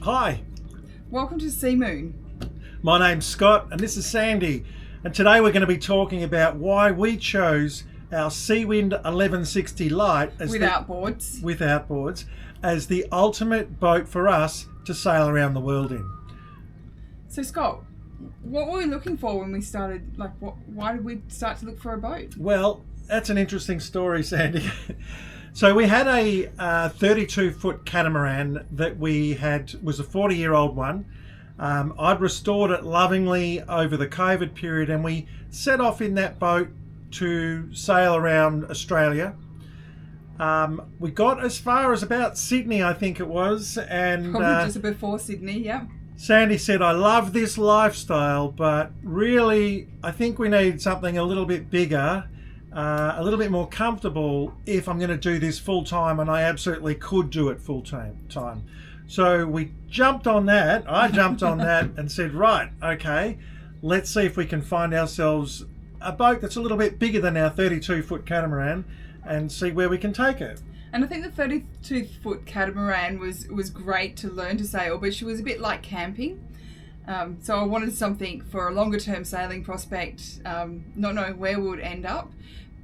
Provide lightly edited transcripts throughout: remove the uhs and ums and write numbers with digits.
Hi, Welcome to Sea Moon. my name's Scott and this is Sandy, and today we're going to be talking about why we chose our Seawind 1160 Lite as With Outboards as the ultimate boat for us to sail around the world in. So Scott, what were we looking for when we started? Why did we start to look for a boat? Well, that's an interesting story, Sandy. So we had a 32-foot catamaran that we had, was a 40-year-old one. I'd restored it lovingly over the COVID period, and we set off in that boat to sail around Australia. We got as far as about Sydney, I think it was, and Probably just before Sydney, yeah. Sandy said, I love this lifestyle, but really I think we need something a little bit bigger, a little bit more comfortable if I'm going to do this full time, and I absolutely could do it full time. So we jumped on that. I jumped on that and said, right, okay, let's see if we can find ourselves a boat that's a little bit bigger than our 32-foot catamaran and see where we can take it. And I think the 32-foot catamaran was great to learn to sail, but she was a bit like camping. So I wanted something for a longer term sailing prospect, not knowing where we would end up,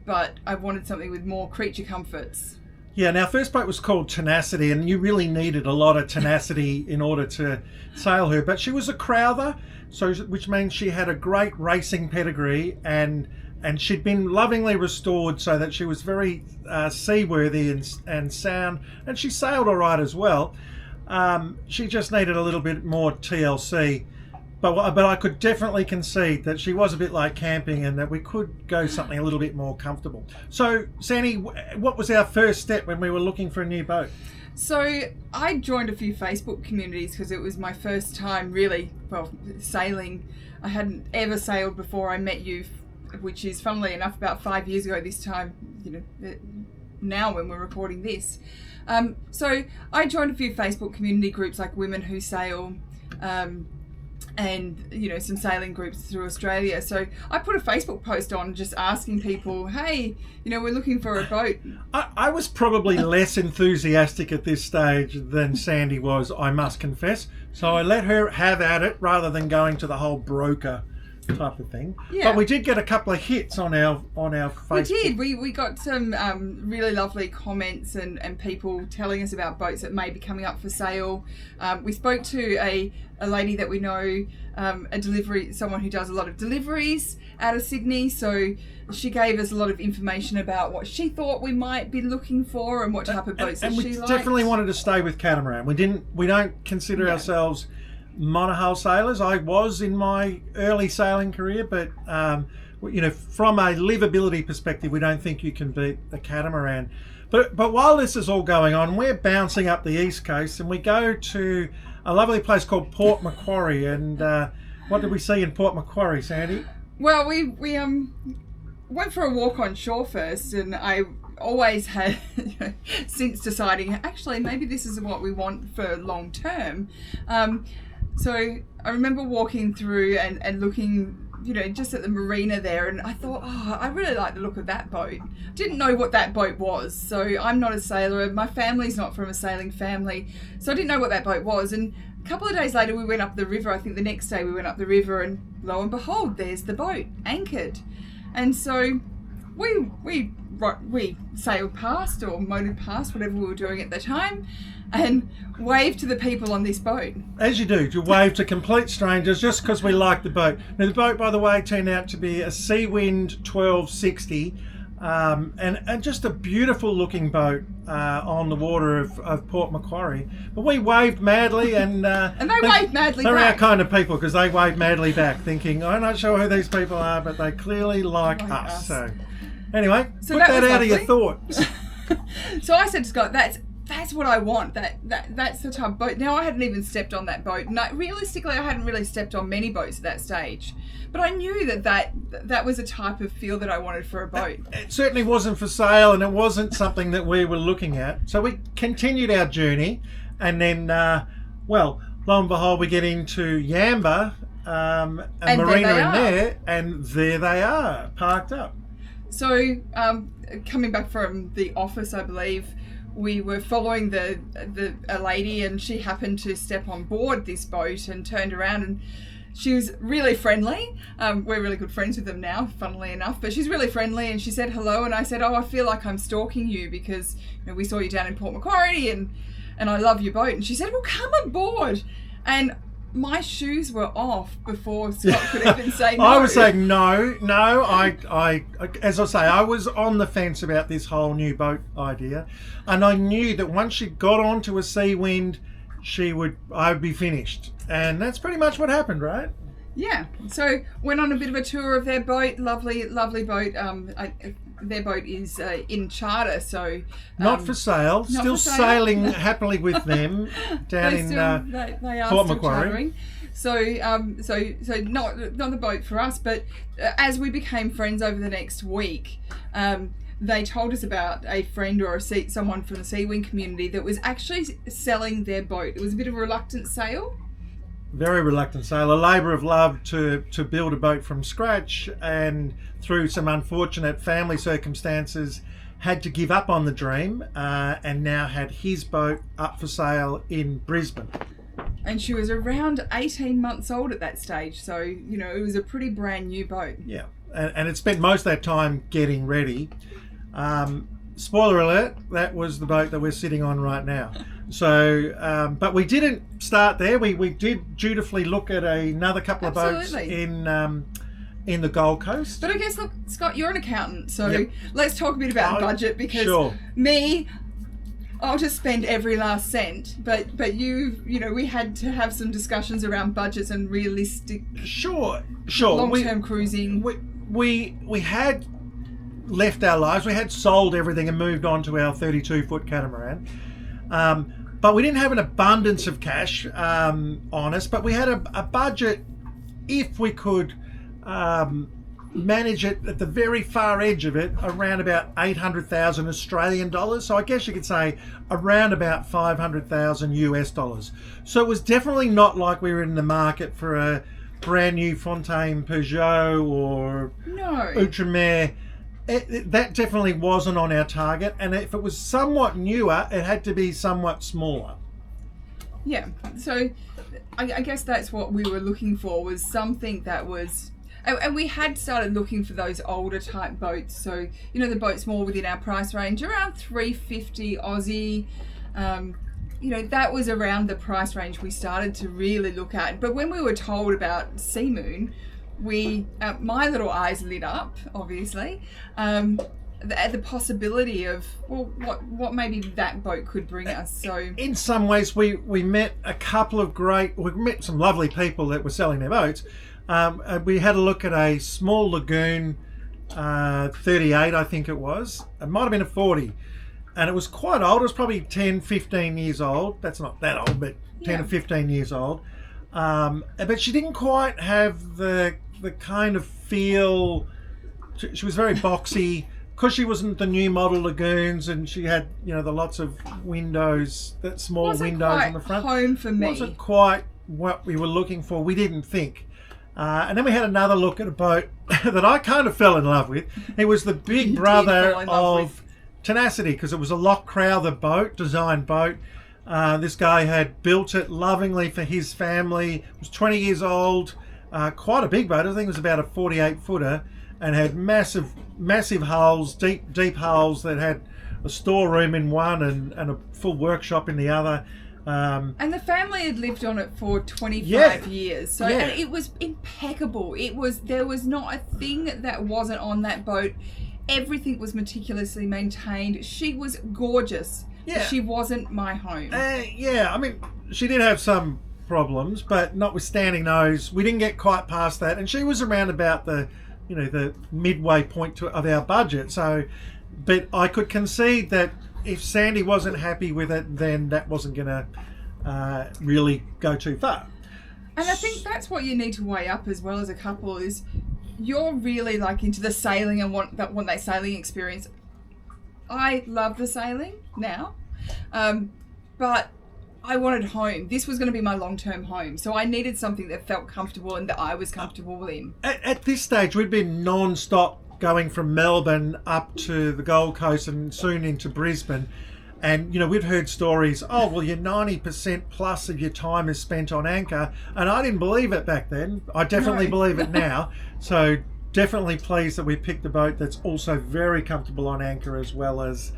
but I wanted something with more creature comforts. Yeah, and our first boat was called Tenacity, and you really needed a lot of tenacity in order to sail her. But she was a crowther, which means she had a great racing pedigree, and she'd been lovingly restored so that she was very seaworthy and sound, and she sailed all right as well. She just needed a little bit more TLC. But I could definitely concede that she was a bit like camping and that we could go something a little bit more comfortable. So, Sandy, what was our first step when we were looking for a new boat? So I joined a few Facebook communities because it was my first time really, sailing. I hadn't ever sailed before I met you, which is funnily enough about 5 years ago this time, now when we're recording this. So I joined a few Facebook community groups like Women Who Sail, and some sailing groups through Australia. So I put a Facebook post on just asking people, hey, we're looking for a boat. I was probably less enthusiastic at this stage than Sandy was, I must confess. So I let her have at it rather than going to the whole broker type of thing. Yeah. But we did get a couple of hits on our Facebook. We did. We got some really lovely comments and people telling us about boats that may be coming up for sale. We spoke to a lady that we know, someone who does a lot of deliveries out of Sydney. So she gave us a lot of information about what she thought we might be looking for and what type of boats that she liked. And we definitely wanted to stay with catamaran. We don't consider ourselves monohull sailors. I was in my early sailing career, but from a livability perspective, we don't think you can beat a catamaran. But while this is all going on, we're bouncing up the east coast and we go to a lovely place called Port Macquarie. And what did we see in Port Macquarie, Sandy? Well, we went for a walk on shore first, and I always had, since deciding actually maybe this is what we want for long term. So I remember walking through and looking, just at the marina there, and I thought, I really like the look of that boat. Didn't know what that boat was, so I'm not a sailor. My family's not from a sailing family, so I didn't know what that boat was. And a couple of days later, we went up the river. I think the next day we went up the river, and lo and behold, there's the boat anchored. And so we sailed past or motored past, whatever we were doing at the time, and waved to the people on this boat. As you do, you wave to complete strangers just because we like the boat. Now, the boat, by the way, turned out to be a Seawind 1260, and just a beautiful looking boat on the water of Port Macquarie. But we waved madly, and they waved madly they're back. our kind of people because they waved madly back, thinking, I'm not sure who these people are, but they clearly like us. So anyway, put that out of your thoughts. So I said to Scott, that's what I want. That's the type of boat. Now, I hadn't even stepped on that boat. No, realistically, I hadn't really stepped on many boats at that stage. But I knew that was a type of feel that I wanted for a boat. It certainly wasn't for sale, and it wasn't something that we were looking at. So we continued our journey, and then, lo and behold, we get into Yamba, a marina in there, and there they are, parked up. So coming back from the office, I believe, we were following a lady, and she happened to step on board this boat and turned around, and she was really friendly. We're really good friends with them now, funnily enough, but she's really friendly, and she said hello, and I said, oh, I feel like I'm stalking you because we saw you down in Port Macquarie, and I love your boat. And she said, well, come aboard. And my shoes were off before Scott could even say no. I was saying no. I as I say, I was on the fence about this whole new boat idea, and I knew that once she got onto a Seawind, I would be finished, and that's pretty much what happened, right? Yeah. So went on a bit of a tour of their boat. Lovely boat. Their boat is in charter, so not for sale. Still sailing happily with them down in Port Macquarie. So not the boat for us, but as we became friends over the next week, they told us about a friend or someone from the Seawind community that was actually selling their boat. It was a bit of a reluctant sale. Very reluctant sale, a labour of love to build a boat from scratch, and through some unfortunate family circumstances had to give up on the dream, and now had his boat up for sale in Brisbane. And she was around 18 months old at that stage, so it was a pretty brand new boat. Yeah, and it spent most of that time getting ready. Spoiler alert, that was the boat that we're sitting on right now. So, but we didn't start there. We did dutifully look at another couple of boats in the Gold Coast. But I guess, look, Scott, you're an accountant, so Yep. let's talk a bit about budget, because I'll just spend every last cent. But we had to have some discussions around budgets and realistic long-term cruising. We had left our lives. We had sold everything and moved on to our 32-foot catamaran. But we didn't have an abundance of cash on us, but we had a budget, if we could manage it at the very far edge of it, around about 800,000 Australian dollars. So I guess you could say around about 500,000 US dollars. So it was definitely not like we were in the market for a brand new Fontaine Peugeot or Outremer. That definitely wasn't on our target, and if it was somewhat newer, it had to be somewhat smaller. Yeah, so I guess that's what we were looking for, was something that was, and we had started looking for those older type boats. So the boats more within our price range, around 350 Aussie. That was around the price range we started to really look at. But when we were told about Sea Moon, my little eyes lit up, obviously, at the possibility of, well, what maybe that boat could bring us. So in some ways, we met we met some lovely people that were selling their boats. We had a look at a small lagoon, 38, I think it was. It might have been a 40. And it was quite old. It was probably 10, 15 years old. That's not that old, but 10 or 15 years old. But she didn't quite have the kind of feel. She was very boxy, because she wasn't the new model lagoons, and she had the lots of windows, that small windows on the front. Home for me. Wasn't quite what we were looking for. We didn't think. And then we had another look at a boat that I kind of fell in love with. It was the big brother of Tenacity, because it was a Loch Crowther design boat. This guy had built it lovingly for his family. It was 20 years old, quite a big boat. I think it was about a 48-footer, and had massive hulls, deep hulls that had a storeroom in one and a full workshop in the other. And the family had lived on it for 25 years, so and it was impeccable. There was not a thing that wasn't on that boat. Everything was meticulously maintained. She was gorgeous. Yeah. She wasn't my home. I mean, she did have some problems, but notwithstanding those, we didn't get quite past that. And she was around about the midway point of our budget. So, but I could concede that if Sandy wasn't happy with it, then that wasn't going to really go too far. And I think that's what you need to weigh up as well as a couple, is you're really into the sailing and want that sailing experience. I love the sailing now, but I wanted home. This was going to be my long-term home, so I needed something that felt comfortable and that I was comfortable in. At this stage, we'd been non-stop going from Melbourne up to the Gold Coast and soon into Brisbane, And, you know, we'd heard stories, oh, well, your 90% plus of your time is spent on anchor. And I didn't believe it back then. I definitely believe it now. So definitely pleased that we picked a boat that's also very comfortable on anchor as well as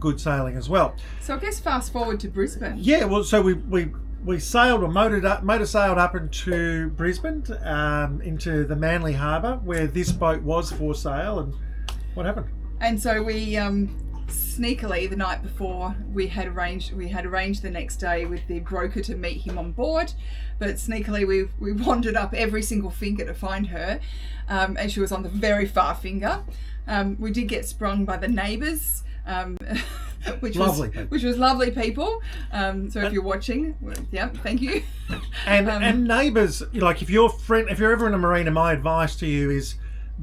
good sailing as well. So I guess fast forward to Brisbane. Yeah, well, so we sailed or motor sailed up into Brisbane, into the Manly Harbour where this boat was for sale. And what happened? And so we sneakily the night before we had arranged the next day with the broker to meet him on board, but sneakily we wandered up every single finger to find her, and she was on the very far finger. We did get sprung by the neighbours, which was lovely people. So if you're watching, yeah, thank you. And neighbours, like if you're ever in a marina, my advice to you is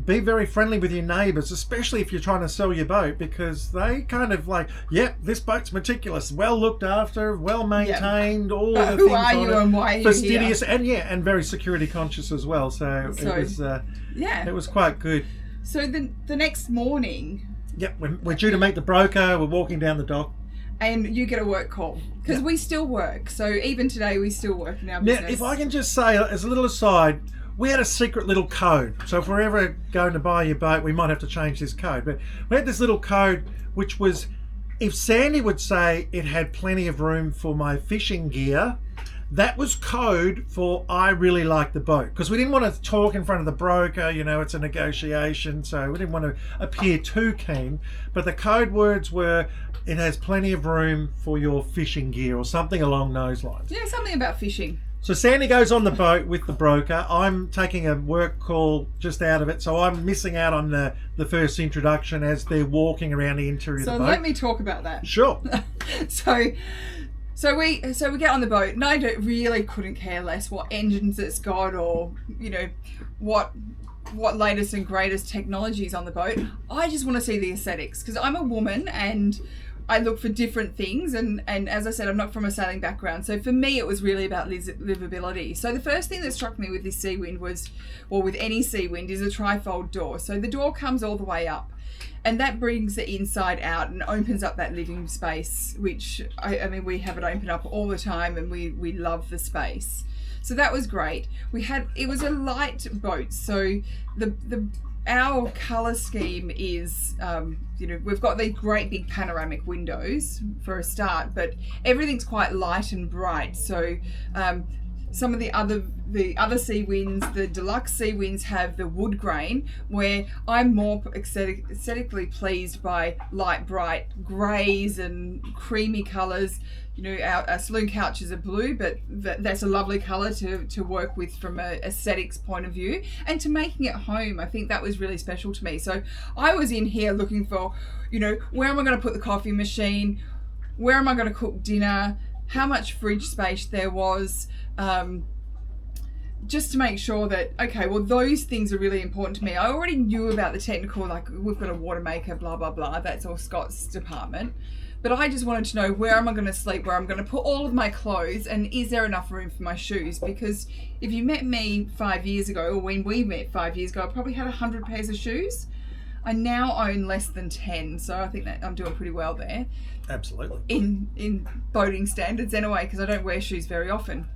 be very friendly with your neighbours, especially if you're trying to sell your boat, because they kind of like, yep, this boat's meticulous, well looked after, well maintained, all the who things are on you it, and why are you fastidious, here? and very security conscious as well. So it was quite good. So the next morning, yep, we're due to meet the broker. We're walking down the dock. And you get a work call, because we still work. So even today we still work in our business. Now, if I can just say, as a little aside, we had a secret little code. So if we're ever going to buy your boat, we might have to change this code. But we had this little code, which was, if Sandy would say it had plenty of room for my fishing gear, that was code for I really like the boat. Because we didn't want to talk in front of the broker, you know, it's a negotiation, so we didn't want to appear too keen. But the code words were, it has plenty of room for your fishing gear, or something along those lines. Yeah, something about fishing. So Sandy goes on the boat with the broker. I'm taking a work call just out of it, so I'm missing out on the first introduction as they're walking around the interior of the boat. So let me talk about that. Sure. So we get on the boat, and I really couldn't care less what engines it's got, or you know what latest and greatest technology is on the boat. I just want to see the aesthetics, because I'm a woman and I look for different things, and as I said, I'm not from a sailing background, so for me it was really about livability. So the first thing that struck me with this Seawind was, or with any Seawind, is a trifold door. So the door comes all the way up, and that brings the inside out and opens up that living space, which I mean we have it open up all the time, and we love the space. So that was great. It was a light boat, so our colour scheme is, we've got these great big panoramic windows for a start, but everything's quite light and bright. So some of the other Seawinds, the deluxe Seawinds, have the wood grain, where I'm more aesthetically pleased by light, bright greys and creamy colours. You know, our saloon couches are blue, but that's a lovely colour to work with from an aesthetics point of view. And to making it home, I think that was really special to me. So I was in here looking for, where am I going to put the coffee machine? Where am I going to cook dinner? How much fridge space there was? Just to make sure that, okay, well, those things are really important to me. I already knew about the technical, like we've got a water maker, blah, blah, blah. That's all Scott's department. But I just wanted to know, where am I going to sleep, where I'm going to put all of my clothes, and is there enough room for my shoes? Because if you met me 5 years ago, or when we met 5 years ago, I probably had 100 pairs of shoes. I now own less than 10, so I think that I'm doing pretty well there. Absolutely. In boating standards anyway, because I don't wear shoes very often.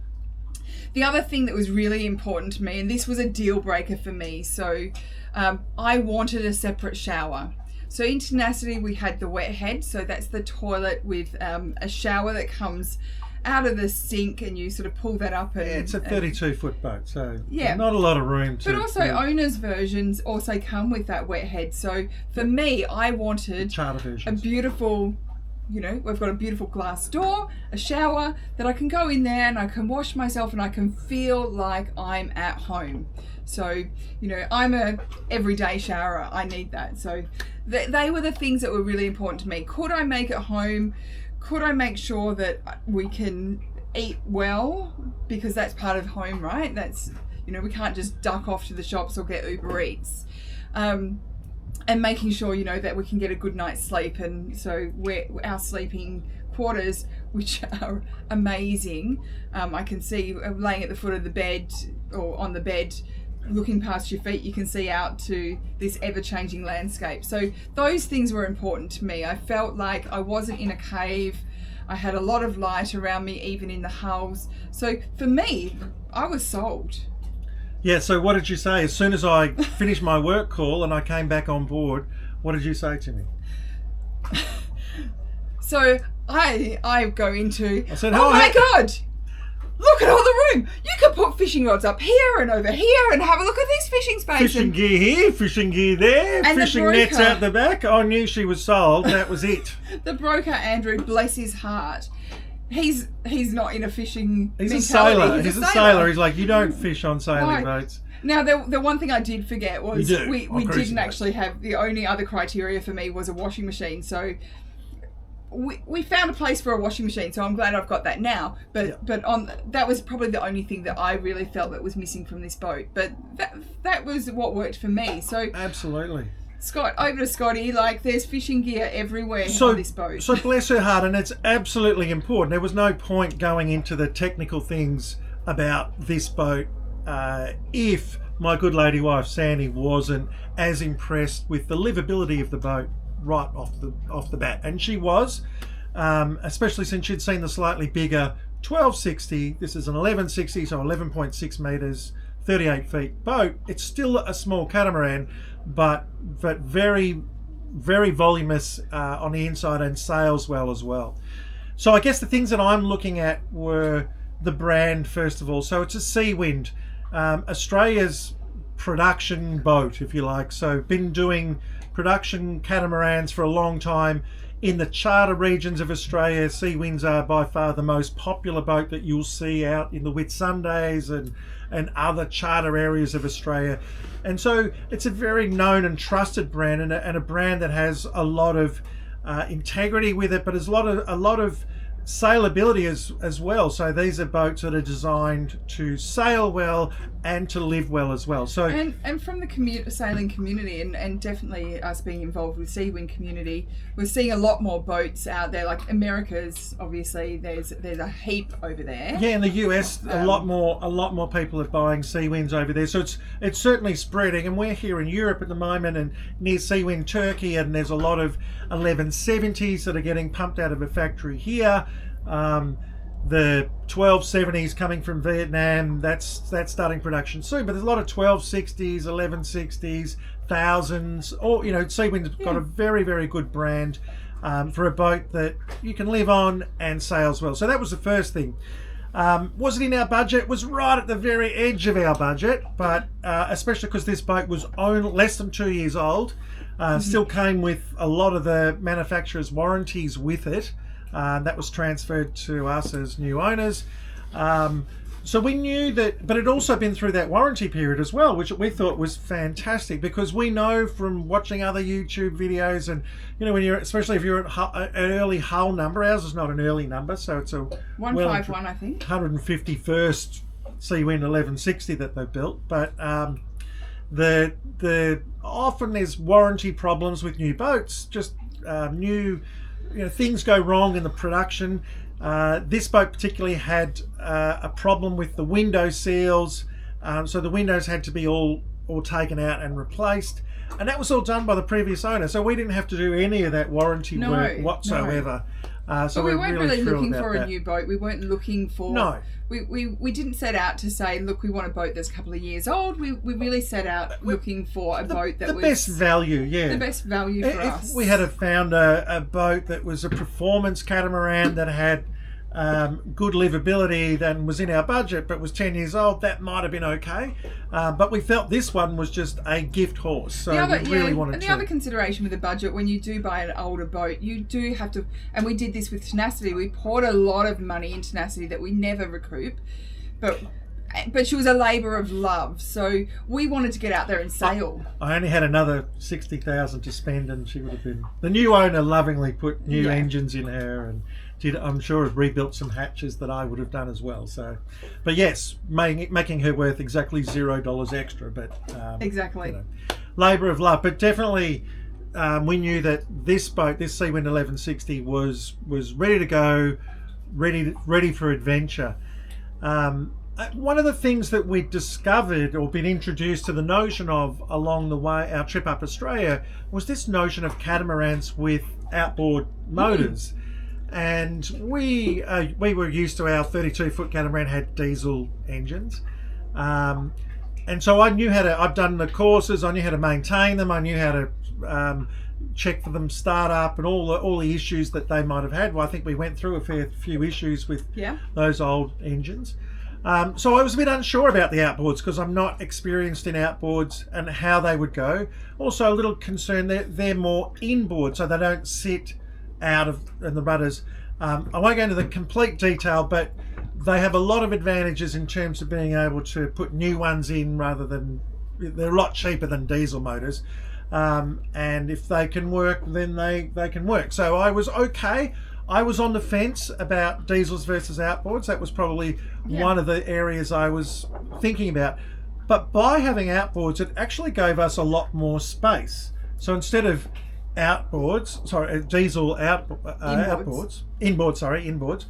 The other thing that was really important to me, and this was a deal breaker for me, so I wanted a separate shower. So in Tenacity we had the wet head, so that's the toilet with a shower that comes out of the sink, and you sort of pull that up. And it's a 32-foot boat, so yeah, not a lot of room to... But also owners' versions also come with that wet head. So for me, I wanted charter versions. A beautiful... we've got a beautiful glass door, a shower that I can go in there and I can wash myself and I can feel like I'm at home. So, I'm a everyday showerer. I need that. So they were the things that were really important to me. Could I make it home? Could I make sure that we can eat well? Because that's part of home, right? That's, we can't just duck off to the shops or get Uber Eats. And making sure, that we can get a good night's sleep. And so our sleeping quarters, which are amazing. I can see laying at the foot of the bed or on the bed, looking past your feet, you can see out to this ever-changing landscape. So those things were important to me. I felt like I wasn't in a cave. I had a lot of light around me, even in the hulls. So for me, I was sold. Yeah, so what did you say? As soon as I finished my work call and I came back on board, what did you say to me? So I go into, I said, oh my God, look at all the room. You could put fishing rods up here and over here and have a look at this fishing space. Fishing gear here, fishing gear there, And fishing nets out the back. I knew she was sold. That was it. The broker, Andrew, bless his heart, he's not in a fishing He's mentality. a sailor. He's a sailor. He's like, you don't fish on sailing Right. boats. Now, the one thing I did forget was You do, we on cruising didn't boats. actually have, the only other criteria for me was a washing machine. So we found a place for a washing machine, so I'm glad I've got that now. But that was probably the only thing that I really felt that was missing from this boat. But that was what worked for me. So Absolutely. Scott, over to Scotty, like there's fishing gear everywhere on this boat. So bless her heart, and it's absolutely important. There was no point going into the technical things about this boat if my good lady wife Sandy wasn't as impressed with the livability of the boat right off the bat, and she was, especially since she'd seen the slightly bigger 1260. This is an 1160, so 11.6 meters, 38 feet boat. It's still a small catamaran, but very, very voluminous on the inside and sails well as well. So I guess the things that I'm looking at were the brand first of all. So it's a Seawind, Australia's production boat, if you like. So been doing production catamarans for a long time. In the charter regions of Australia, Seawinds are by far the most popular boat that you'll see out in the Whitsundays and other charter areas of Australia. And so it's a very known and trusted brand, and a brand that has a lot of integrity with it, but there's a lot of sailability as well. So these are boats that are designed to sail well and to live well as well. So and from the sailing community, and definitely us being involved with Seawind community, we're seeing a lot more boats out there. Like America's, obviously, there's a heap over there. yeah, in the US, a lot more people are buying Seawinds over there. So it's certainly spreading, and we're here in Europe at the moment and near Seawind Turkey, and there's a lot of 1170s that are getting pumped out of a factory here. The 1270s coming from Vietnam, that's starting production soon, but there's a lot of 1260s, 1160s, thousands. Or Seawind's got a very, very good brand for a boat that you can live on and sails well. So that was the first thing. Was it in our budget? It was right at the very edge of our budget, but especially because this boat was only less than 2 years old, still came with a lot of the manufacturer's warranties with it. That was transferred to us as new owners. So we knew that, but it'd also been through that warranty period as well, which we thought was fantastic, because we know from watching other YouTube videos, and especially if you're at an early hull number, ours is not an early number, so it's a 151, I think, 151st Seawind 1160 that they've built. But the often there's warranty problems with new boats, just things go wrong in the production. This boat particularly had a problem with the window seals, so the windows had to be all taken out and replaced, and that was all done by the previous owner, so we didn't have to do any of that warranty work whatsoever. So we weren't really looking for that. a new boat. We weren't looking for... No. We didn't set out to say, look, we want a boat that's a couple of years old. We really set out looking for a boat that was... The best value, yeah. The best value for us. If we had found a boat that was a performance catamaran that had good livability, that was in our budget but was 10 years old, that might have been okay. But we felt this one was just a gift horse, so we really wanted to. And the other consideration with the budget, when you do buy an older boat, you do have to, and we did this with Tenacity, we poured a lot of money into Tenacity that we never recoup, but she was a labour of love, so we wanted to get out there and sail. I only had another 60,000 to spend, and she would have been... The new owner lovingly put new engines in her, and I'm sure has rebuilt some hatches that I would have done as well. So, but yes, making her worth exactly $0 extra. But exactly, labour of love. But definitely, we knew that this boat, this Seawind 1160, was ready to go, ready for adventure. One of the things that we discovered or been introduced to the notion of along the way, our trip up Australia, was this notion of catamarans with outboard motors. And we were used to our 32-foot catamaran had diesel engines. And so I knew I'd done the courses, I knew how to maintain them, I knew how to check for them start up and all the issues that they might have had. Well, I think we went through a fair few issues with those old engines. So I was a bit unsure about the outboards because I'm not experienced in outboards and how they would go. Also a little concerned they're more inboard, so they don't sit out of in the rudders. I won't go into the complete detail, but they have a lot of advantages in terms of being able to put new ones in rather than, they're a lot cheaper than diesel motors. And if they can work, then they can work. So I was okay. I was on the fence about diesels versus outboards. That was probably one of the areas I was thinking about. But by having outboards, it actually gave us a lot more space. So instead of diesel inboards,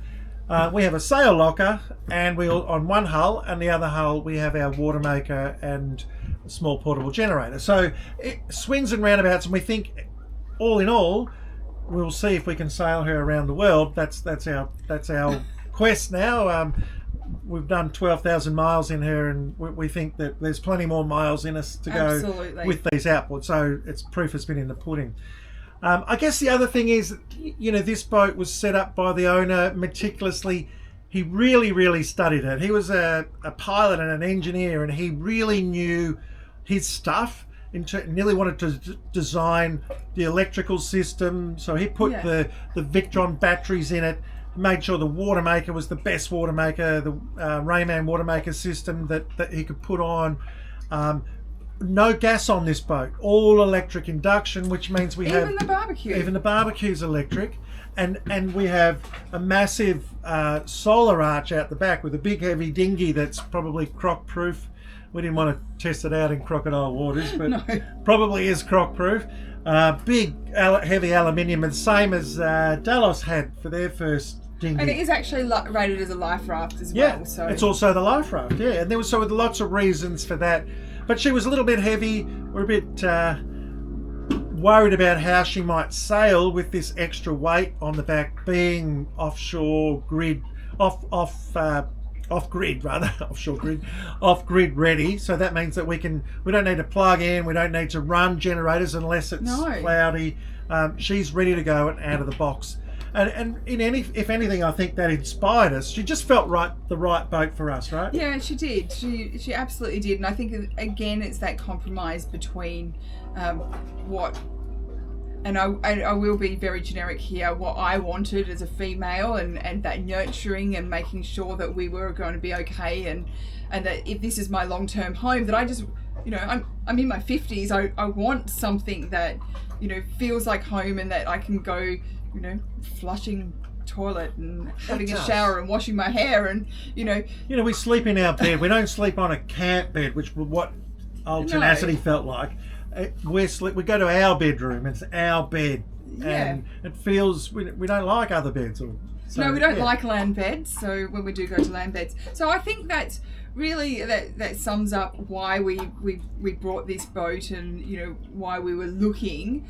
we have a sail locker, and on one hull, and the other hull we have our water maker and a small portable generator. So it swings and roundabouts, and we think, all in all, we'll see if we can sail her around the world. That's our quest now. We've done 12,000 miles in her, and we think that there's plenty more miles in us to go with these outboards. So it's proof has been in the pudding. I guess the other thing is, this boat was set up by the owner meticulously. He really studied it. He was a pilot and an engineer, and he really knew his stuff. Nearly wanted to design the electrical system, so he put the Victron batteries in it, made sure the water maker was the best water maker, the Rayman water maker system that he could put on. No gas on this boat, all electric induction, which means we have even the barbecue's electric, and we have a massive solar arch out the back with a big heavy dinghy that's probably croc proof. We didn't want to test it out in crocodile waters, but probably is croc proof. Big heavy aluminium, and same as Delos had for their first dinghy. And it is actually rated as a life raft as well. So it's also the life raft, and there was lots of reasons for that. But she was a little bit heavy. We're a bit worried about how she might sail with this extra weight on the back, being offshore grid, off-grid ready. So that means that we don't need to plug in, we don't need to run generators unless it's cloudy. She's ready to go and out of the box. And if anything, I think that inspired us. She just felt the right boat for us, right? Yeah, she did. She absolutely did. And I think, again, it's that compromise between what, and I will be very generic here, what I wanted as a female, and that nurturing and making sure that we were going to be okay, and that if this is my long-term home, that I just, I'm in my 50s, I want something that, feels like home, and that I can go, flushing toilet and having a shower and washing my hair, and we sleep in our bed. We don't sleep on a camp bed, which was what old Tenacity felt like. We go to our bedroom. It's our bed, and it feels we don't like other beds. No, we don't like land beds. So when we do go to land beds, so I think that's really that sums up why we brought this boat, and why we were looking.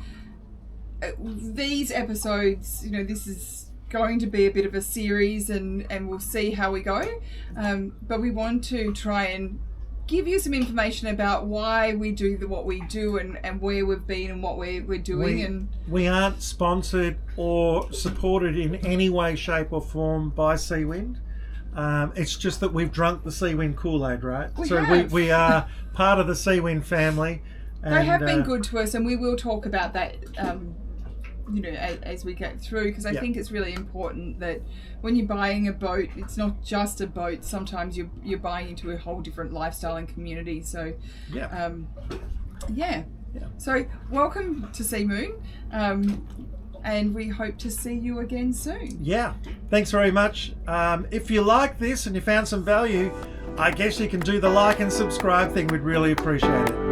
These episodes, this is going to be a bit of a series, and we'll see how we go. But we want to try and give you some information about why we do what we do, and where we've been and what we're doing. We aren't sponsored or supported in any way, shape or form by Seawind. It's just that we've drunk the Seawind Kool-Aid, right? We are part of the Seawind family. They have been good to us, and we will talk about that as we get through, because I think it's really important that when you're buying a boat, it's not just a boat. Sometimes you're buying into a whole different lifestyle and community. So so welcome to Sea Moon, and we hope to see you again soon. Thanks very much. If you like this and you found some value, I guess you can do the like and subscribe thing. We'd really appreciate it.